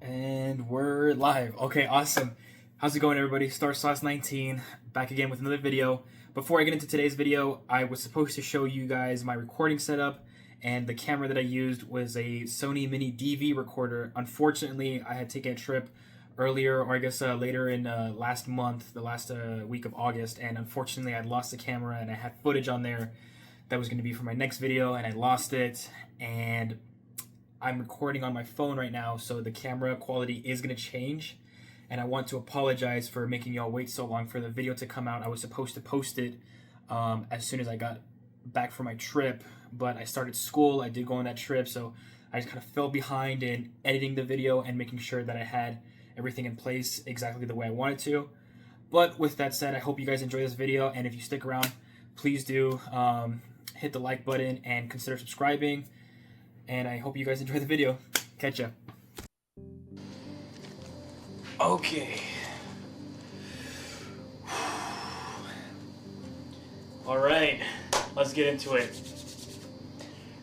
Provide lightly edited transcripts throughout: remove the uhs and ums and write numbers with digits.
And we're live. Okay, awesome. How's it going, everybody? Star19 back again with another video. Before I get into today's video, I was supposed to show you guys my recording setup, and the camera that I used was a Sony Mini DV recorder. Unfortunately, I had taken a trip earlier, or I guess later in last month, the last week of August, and unfortunately I lost the camera, and I had footage on there that was going to be for my next video, and I lost it, and I'm recording on my phone right now, so the camera quality is going to change, and I want to apologize for making y'all wait so long for the video to come out. I was supposed to post it as soon as I got back from my trip, but I started school. I did go on that trip, so I just kind of fell behind in editing the video and making sure that I had everything in place exactly the way I wanted to. But with that said, I hope you guys enjoy this video, and if you stick around, please do hit the like button and consider subscribing. And I hope you guys enjoy the video. Catch ya. Okay. Alright, let's get into it.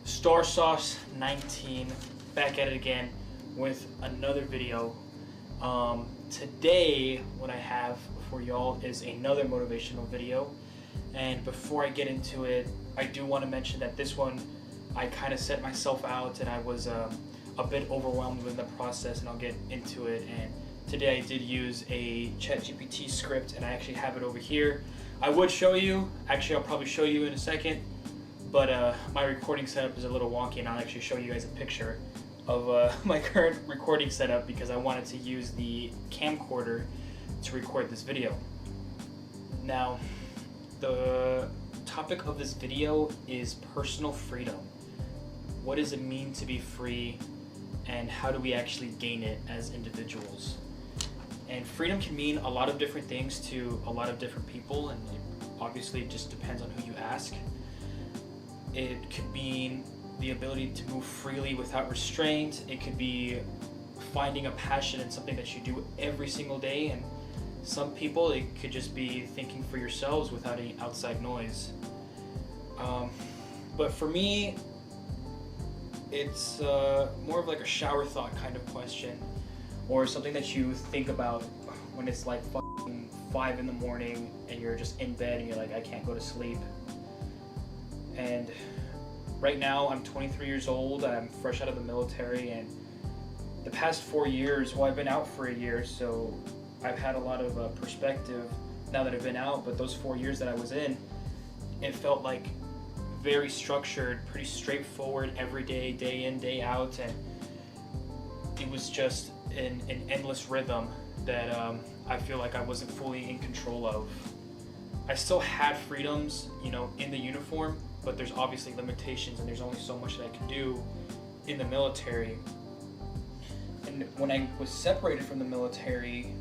Star Sauce 19, back at it again with another video. Today, what I have for y'all is another motivational video. And before I get into it, I do want to mention that this one, I kind of set myself out and I was a bit overwhelmed with the process, and I'll get into it. And today I did use a ChatGPT script, and I actually have it over here. I would show you, actually I'll probably show you in a second, but my recording setup is a little wonky, and I'll actually show you guys a picture of my current recording setup because I wanted to use the camcorder to record this video. Now, the topic of this video is personal freedom. What does it mean to be free, and how do we actually gain it as individuals? And freedom can mean a lot of different things to a lot of different people, and it obviously just depends on who you ask. It could mean the ability to move freely without restraint. It could be finding a passion in something that you do every single day, and some people, it could just be thinking for yourselves without any outside noise. But for me, it's more of like a shower thought kind of question, or something that you think about when it's like 5 in the morning and you're just in bed and you're like, I can't go to sleep. And right now I'm 23 years old, I'm fresh out of the military, and the past 4 years, well, I've been out for a year, so I've had a lot of perspective now that I've been out, but those 4 years that I was in, it felt like very structured, pretty straightforward every day, day in, day out, and it was just an endless rhythm that I feel like I wasn't fully in control of. I still had freedoms, you know, in the uniform, but there's obviously limitations, and there's only so much that I can do in the military. And when I was separated from the military,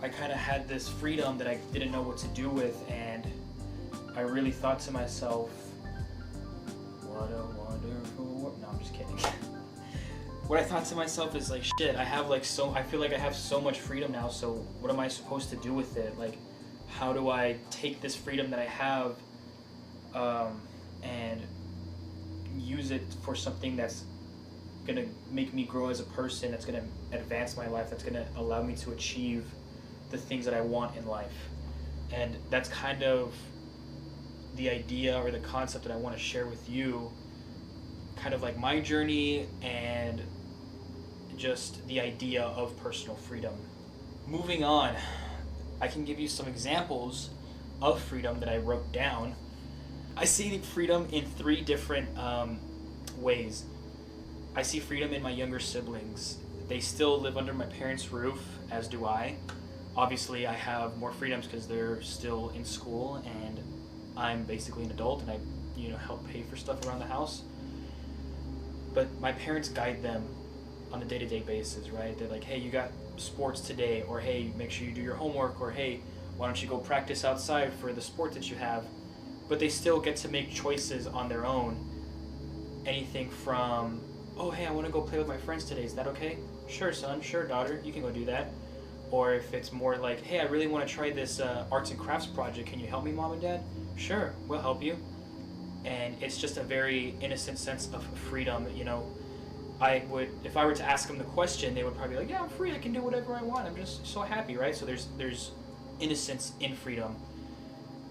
I kind of had this freedom that I didn't know what to do with, and I really thought to myself, what a wonderful world. No, I'm just kidding. What I thought to myself is like, shit, I feel like I have so much freedom now, so what am I supposed to do with it? Like, how do I take this freedom that I have and use it for something that's gonna make me grow as a person, that's gonna advance my life, that's gonna allow me to achieve the things that I want in life? And that's kind of the idea or the concept that I want to share with you, kind of like my journey and just the idea of personal freedom. Moving on, I can give you some examples of freedom that I wrote down. I see freedom in 3 different ways. I see freedom in my younger siblings. They still live under my parents' roof, as do I. Obviously, I have more freedoms because they're still in school, and I'm basically an adult, and I, help pay for stuff around the house. But my parents guide them on a day-to-day basis, right? They're like, hey, you got sports today, or hey, make sure you do your homework, or hey, why don't you go practice outside for the sport that you have? But they still get to make choices on their own. Anything from, oh, hey, I want to go play with my friends today, is that okay? Sure, son, sure, daughter, you can go do that. Or if it's more like, hey, I really want to try this arts and crafts project, can you help me, mom and dad? Sure, we'll help you. And it's just a very innocent sense of freedom, if I were to ask them the question, they would probably be like, yeah, I'm free, I can do whatever I want, I'm just so happy, right? So there's innocence in freedom.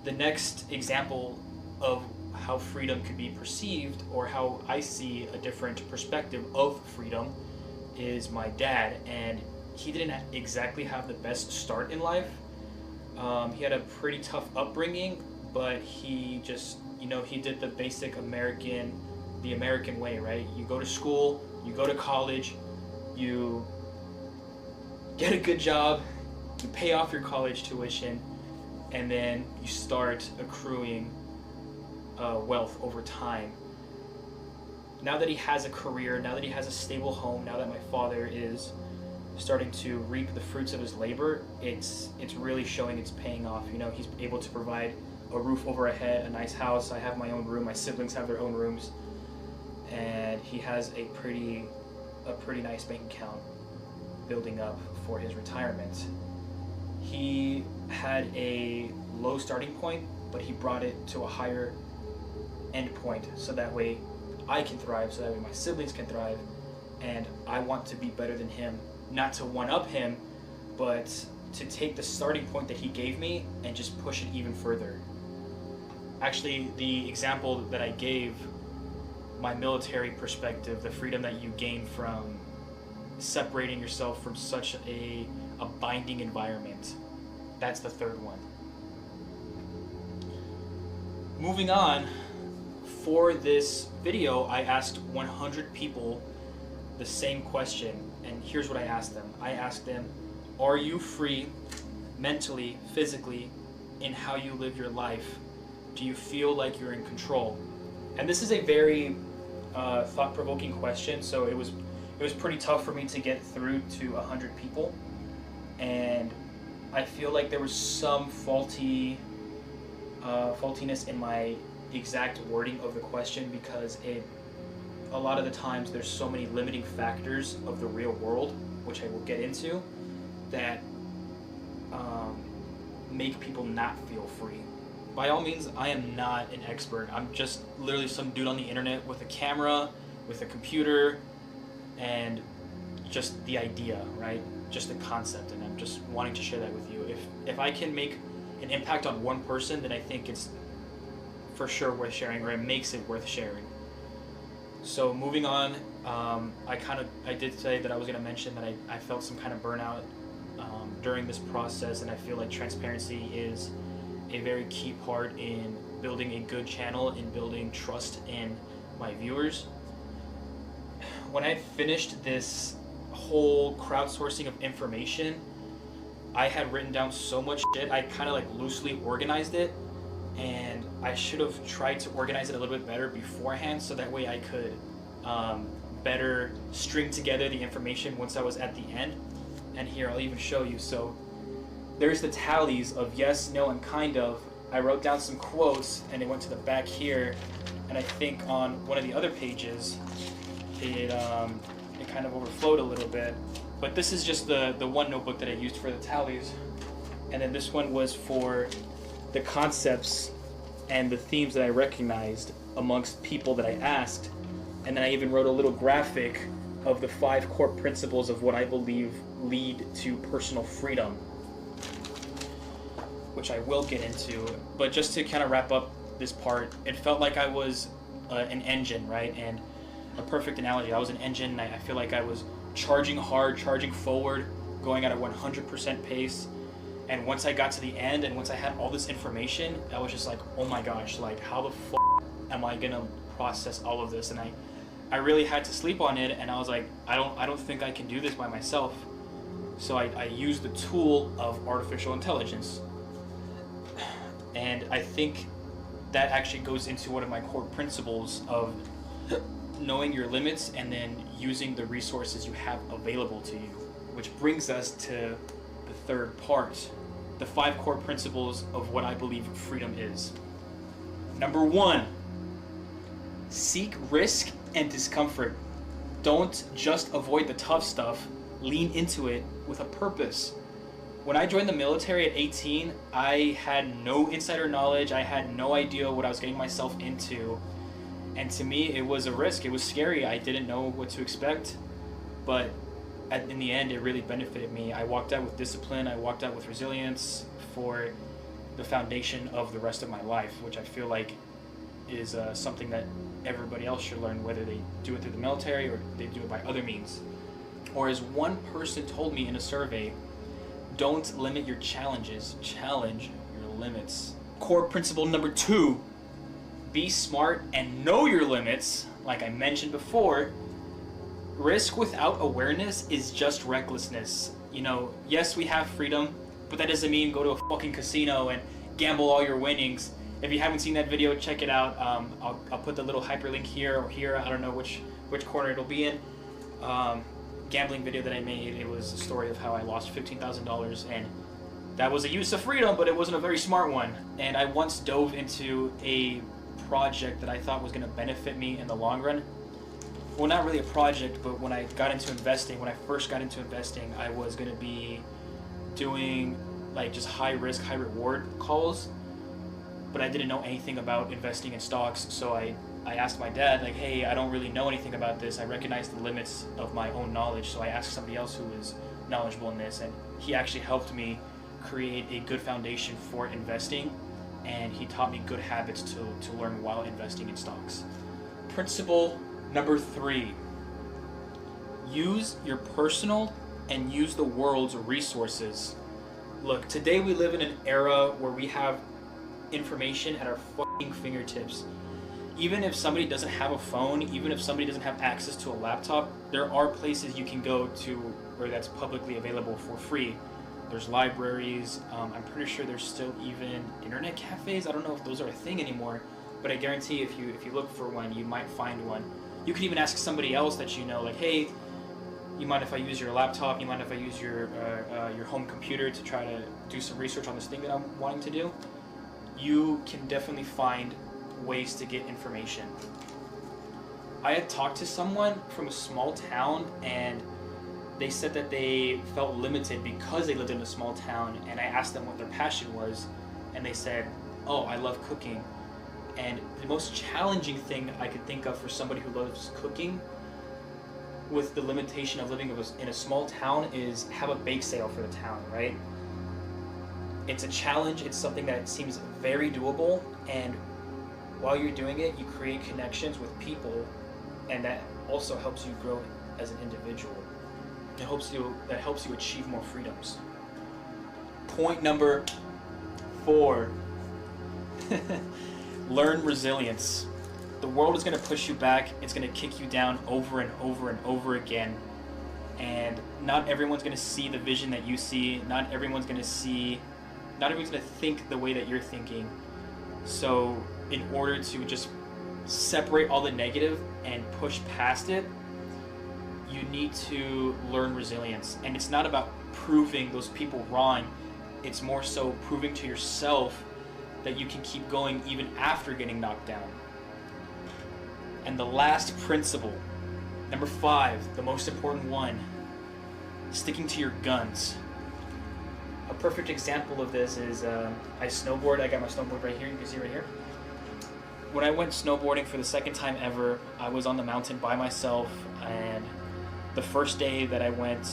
The next example of how freedom could be perceived, or how I see a different perspective of freedom, is my dad. And he didn't exactly have the best start in life. He had a pretty tough upbringing, but he just, he did the basic the American way, right? You go to school, you go to college, you get a good job, you pay off your college tuition, and then you start accruing wealth over time. Now that he has a career, now that he has a stable home, now that my father is starting to reap the fruits of his labor, it's really showing, it's paying off. He's able to provide a roof over our head, a nice house. I have my own room, my siblings have their own rooms, and he has a pretty nice bank account building up for his retirement. He had a low starting point, but he brought it to a higher end point, so that way I can thrive, so that way my siblings can thrive, and I want to be better than him. Not to one-up him, but to take the starting point that he gave me and just push it even further. Actually, the example that I gave, my military perspective, the freedom that you gain from separating yourself from such a binding environment, that's the third one. Moving on, for this video, I asked 100 people the same question, and here's what I asked them. I asked them, are you free mentally, physically, in how you live your life? Do you feel like you're in control? And this is a very thought-provoking question, so it was pretty tough for me to get through to 100 people, and I feel like there was some faultiness in my exact wording of the question, because a lot of the times there's so many limiting factors of the real world, which I will get into, that make people not feel free. By all means, I am not an expert. I'm just literally some dude on the internet with a camera, with a computer, and just the idea, right? Just the concept, and I'm just wanting to share that with you. If I can make an impact on one person, then I think it's for sure worth sharing, or it makes it worth sharing. So moving on, I did say that I was going to mention that I felt some kind of burnout during this process, and I feel like transparency is a very key part in building a good channel, in building trust in my viewers. When I finished this whole crowdsourcing of information, I had written down so much shit. I kind of like loosely organized it, and I should have tried to organize it a little bit better beforehand, so that way I could better string together the information once I was at the end. And here, I'll even show you. So there's the tallies of yes, no, and kind of. I wrote down some quotes, and it went to the back here, and I think on one of the other pages it kind of overflowed a little bit. But this is just the one notebook that I used for the tallies, and then this one was for the concepts and the themes that I recognized amongst people that I asked. And then I even wrote a little graphic of the 5 core principles of what I believe lead to personal freedom, which I will get into. But just to kind of wrap up this part, it felt like I was an engine, right? And a perfect analogy, I was an engine, and I feel like I was charging hard, charging forward, going at a 100% pace. And once I got to the end, and once I had all this information, I was just like, oh my gosh, like how the am I gonna process all of this? And I really had to sleep on it, and I was like, I don't think I can do this by myself. So I used the tool of artificial intelligence. And I think that actually goes into one of my core principles of knowing your limits and then using the resources you have available to you. Which brings us to the third part, the 5 core principles of what I believe freedom is. Number 1, seek risk and discomfort. Don't just avoid the tough stuff, lean into it with a purpose. When I joined the military at 18, I had no insider knowledge, I had no idea what I was getting myself into, And to me, it was a risk. It was scary. I didn't know what to expect, but in the end, it really benefited me. I walked out with discipline. I walked out with resilience for the foundation of the rest of my life, which I feel like is something that everybody else should learn, whether they do it through the military or they do it by other means. Or as one person told me in a survey, don't limit your challenges, challenge your limits. Core principle number 2, be smart and know your limits. Like I mentioned before, risk without awareness is just recklessness. You know, yes, we have freedom, but that doesn't mean go to a fucking casino and gamble all your winnings. If you haven't seen that video, check it out. I'll put the little hyperlink here or here. I don't know which corner it'll be in. Gambling video that I made. It was a story of how I lost $15,000, and that was a use of freedom, but it wasn't a very smart one. And I once dove into a project that I thought was going to benefit me in the long run. Well, not really a project, but when I got into investing, when I first got into investing, I was going to be doing like just high risk, high reward calls, but I didn't know anything about investing in stocks. So I asked my dad, like, hey, I don't really know anything about this. I recognize the limits of my own knowledge. So I asked somebody else who was knowledgeable in this, and he actually helped me create a good foundation for investing, and he taught me good habits to learn while investing in stocks. Principle number 3, use your personal and use the world's resources. Look, today we live in an era where we have information at our fucking fingertips. Even if somebody doesn't have a phone, even if somebody doesn't have access to a laptop, there are places you can go to where that's publicly available for free. There's libraries. I'm pretty sure there's still even internet cafes. I don't know if those are a thing anymore, but I guarantee if you look for one, you might find one. You can even ask somebody else that you know, like, hey, you mind if I use your laptop? You mind if I use your home computer to try to do some research on this thing that I'm wanting to do? You can definitely find ways to get information. I had talked to someone from a small town, and they said that they felt limited because they lived in a small town, and I asked them what their passion was, and they said, oh, I love cooking. And the most challenging thing I could think of for somebody who loves cooking with the limitation of living in a small town is have a bake sale for the town, right? It's a challenge. It's something that seems very doable, and while you're doing it, you create connections with people, and that also helps you grow as an individual. That helps you achieve more freedoms. Point number 4. Learn resilience. The world is going to push you back. It's going to kick you down over and over and over again. And not everyone's going to see the vision that you see. Not everyone's going to think the way that you're thinking. So in order to just separate all the negative and push past it, you need to learn resilience. And it's not about proving those people wrong. It's more so proving to yourself that you can keep going even after getting knocked down. And the last principle, number 5, the most important one, sticking to your guns. A perfect example of this is I snowboard. I got my snowboard right here. You can see right here. When I went snowboarding for the second time ever, I was on the mountain by myself, and the first day that I went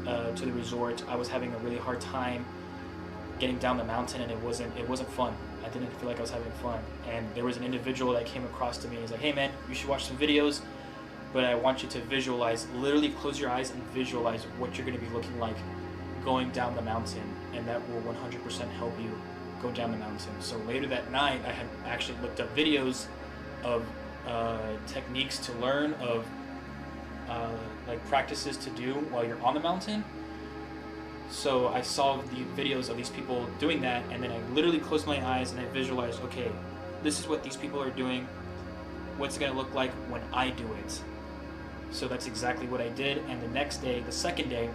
to the resort, I was having a really hard time getting down the mountain, and it wasn't fun. I didn't feel like I was having fun. And there was an individual that came across to me. He's like, hey man, you should watch some videos, but I want you to visualize, literally close your eyes and visualize what you're going to be looking like going down the mountain, and that will 100% help you go down the mountain. So later that night, I had actually looked up videos of techniques to learn, of like practices to do while you're on the mountain. So I saw the videos of these people doing that, and then I literally closed my eyes and I visualized, okay, this is what these people are doing. What's it going to look like when I do it? So that's exactly what I did. And the next day, the second day,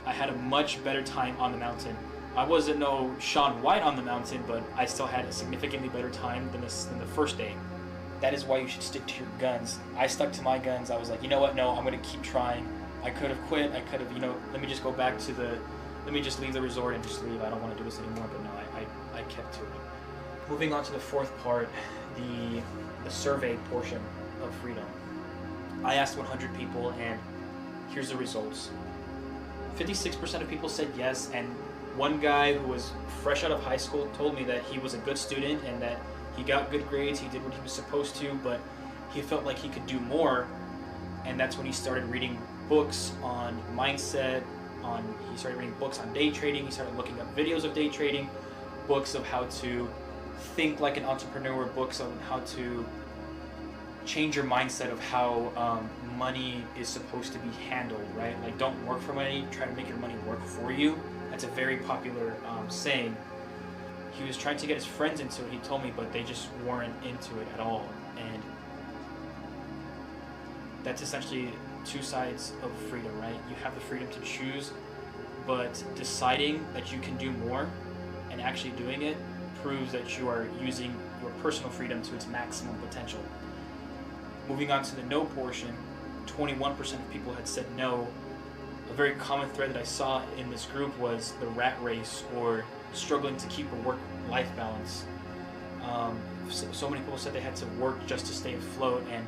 I had a much better time on the mountain. I wasn't no Shaun White on the mountain, but I still had a significantly better time than the first day. That is why you should stick to your guns. I stuck to my guns. I was like, you know what? No, I'm going to keep trying. I could have quit. I could have, let me just go back to let me just leave the resort and just leave. I don't want to do this anymore. But no, I kept to it. Moving on to the 4th part, the survey portion of freedom. I asked 100 people, and here's the results. 56% of people said yes, and one guy who was fresh out of high school told me that he was a good student and that he got good grades, he did what he was supposed to, but he felt like he could do more, and that's when he started reading books on mindset, he started reading books on day trading, he started looking up videos of day trading, books of how to think like an entrepreneur, books on how to change your mindset of how money is supposed to be handled, right? Like, don't work for money, try to make your money work for you. That's a very popular saying. He was trying to get his friends into it, he told me, but they just weren't into it at all. And that's essentially two sides of freedom, right? You have the freedom to choose, but deciding that you can do more and actually doing it proves that you are using your personal freedom to its maximum potential. Moving on to the no portion, 21% of people had said no. A very common thread that I saw in this group was the rat race, or struggling to keep a work-life balance. So many people said they had to work just to stay afloat, and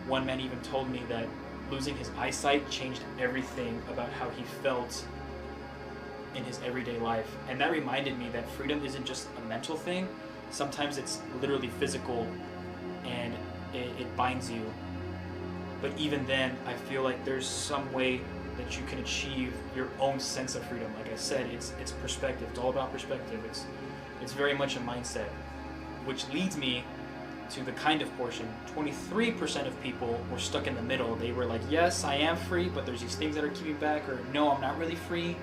one man even told me that losing his eyesight changed everything about how he felt in his everyday life. And that reminded me that freedom isn't just a mental thing. Sometimes it's literally physical, and it binds you. But even then, I feel like there's some way that you can achieve your own sense of freedom. Like I said, it's perspective. It's all about perspective. It's very much a mindset, which leads me to the kind of portion. 23% of people were stuck in the middle. They were like, yes, I am free, but there's these things that are keeping me back, or no, I'm not really free,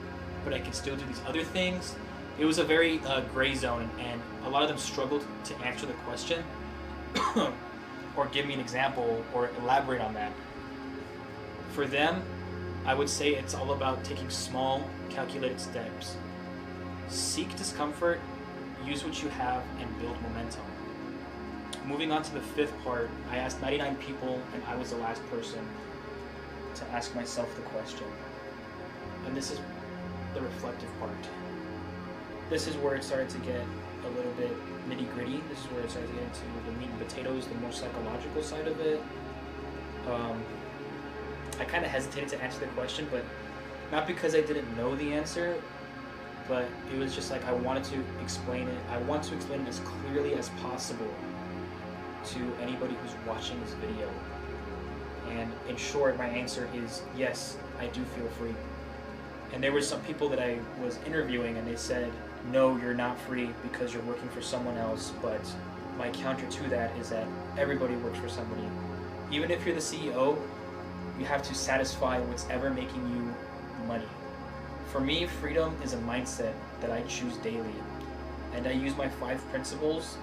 but I can still do these other things. It was a very gray zone, and a lot of them struggled to answer the question or give me an example or elaborate on that. For them, I would say it's all about taking small, calculated steps. Seek discomfort, use what you have, and build momentum. Moving on to the fifth part, I asked 99 people, and I was the last person to ask myself the question. And this is the reflective part. This is where it started to get a little bit nitty-gritty. This is where it started to get into the meat and potatoes, the more psychological side of it. I kind of hesitated to answer the question, but not because I didn't know the answer, but it was just like I wanted to explain it. I want to explain it as clearly as possible to anybody who's watching this video. And in short, my answer is yes, I do feel free. And there were some people that I was interviewing, and they said, no, you're not free because you're working for someone else. But my counter to that is that everybody works for somebody. Even if you're the CEO, you have to satisfy what's ever making you money. For me, freedom is a mindset that I choose daily. And I use my 5 principles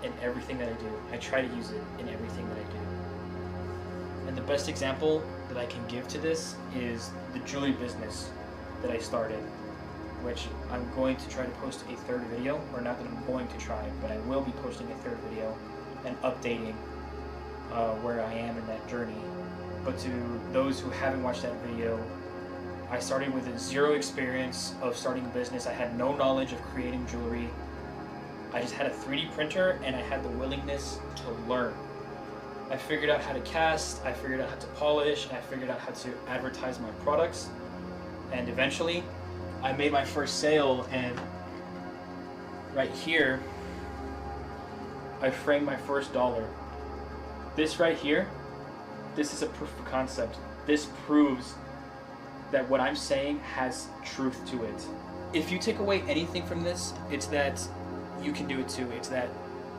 in everything that I do. I try to use it in everything that I do. And the best example that I can give to this is the jewelry business that I started, which I'm going to try to post a 3rd video, or not that I'm going to try, but I will be posting a 3rd video and updating where I am in that journey. But to those who haven't watched that video, I started with a 0 experience of starting a business. I had no knowledge of creating jewelry. I just had a 3D printer, and I had the willingness to learn. I figured out how to cast, I figured out how to polish, and I figured out how to advertise my products. And eventually, I made my first sale, and right here, I framed my first dollar. This right here, this is a proof of concept. This proves that what I'm saying has truth to it. If you take away anything from this, it's that you can do it too. It's that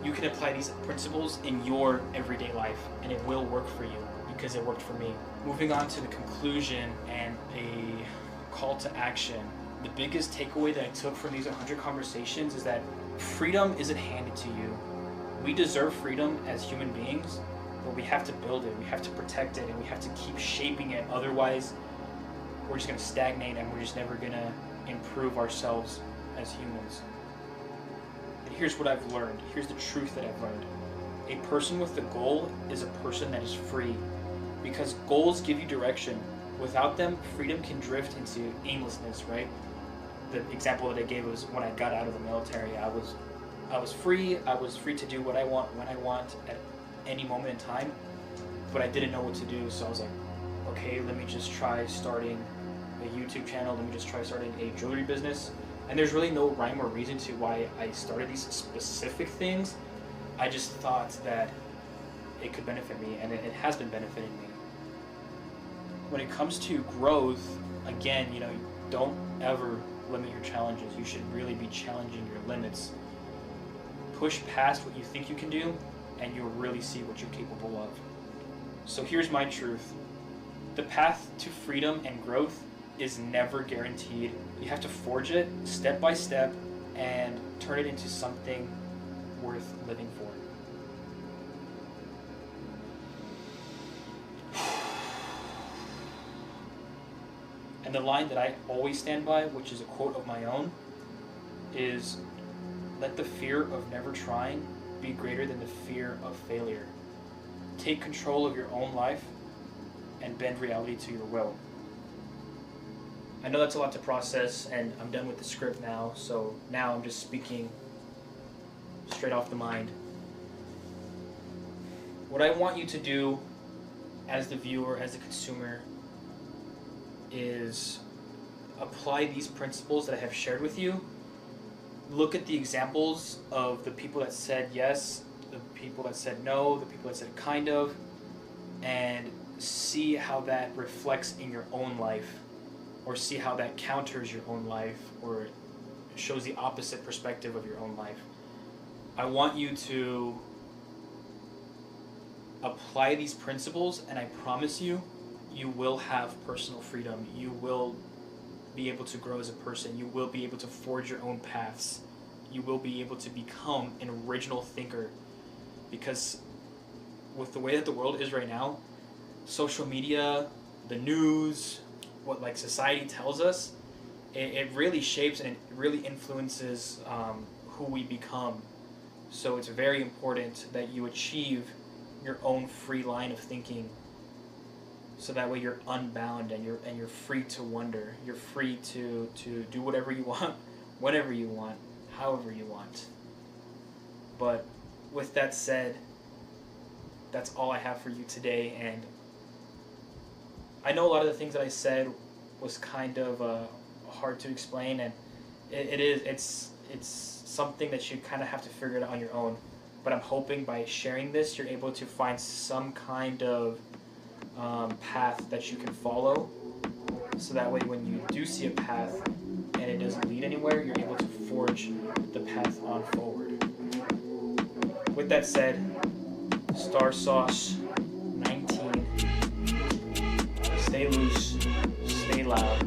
you can apply these principles in your everyday life, and it will work for you because it worked for me. Moving on to the conclusion and a call to action. The biggest takeaway that I took from these 100 conversations is that freedom isn't handed to you. We deserve freedom as human beings, but we have to build it, we have to protect it, and we have to keep shaping it. Otherwise, we're just going to stagnate, and we're just never going to improve ourselves as humans. And here's what I've learned. Here's the truth that I've learned. A person with a goal is a person that is free, because goals give you direction. Without them, freedom can drift into aimlessness, right? The example that I gave was when I got out of the military, I was I was free. I was free to do what I want when I want at any moment in time, but I didn't know what to do. So I was like, okay, let me just try starting a YouTube channel. Let me just try starting a jewelry business. And there's really no rhyme or reason to why I started these specific things. I just thought that it could benefit me, and it has been benefiting me. When it comes to growth, again, don't ever limit your challenges. You should really be challenging your limits. Push past what you think you can do, and you'll really see what you're capable of. So here's my truth. The path to freedom and growth is never guaranteed. You have to forge it step by step and turn it into something worth living for. And the line that I always stand by, which is a quote of my own, is, let the fear of never trying be greater than the fear of failure. Take control of your own life and bend reality to your will. I know that's a lot to process, and I'm done with the script now, so now I'm just speaking straight off the mind. What I want you to do as the viewer, as the consumer, is apply these principles that I have shared with you. Look at the examples of the people that said yes, the people that said no, the people that said kind of, and see how that reflects in your own life, or see how that counters your own life, or shows the opposite perspective of your own life. I want you to apply these principles, and I promise you, you will have personal freedom. You will be able to grow as a person. You will be able to forge your own paths. You will be able to become an original thinker. Because with the way that the world is right now, social media, the news, what like society tells us, it really shapes and it really influences who we become. So it's very important that you achieve your own free line of thinking, so that way you're unbound and you're free to wonder. You're free to do whatever you want, whenever you want, however you want. But with that said, that's all I have for you today. And I know a lot of the things that I said was kind of hard to explain, and it's something that you kind of have to figure it out on your own. But I'm hoping by sharing this, you're able to find some kind of path that you can follow, so that way when you do see a path and it doesn't lead anywhere, you're able to forge the path on forward. With that said, Star Sauce 19, stay loose, stay loud.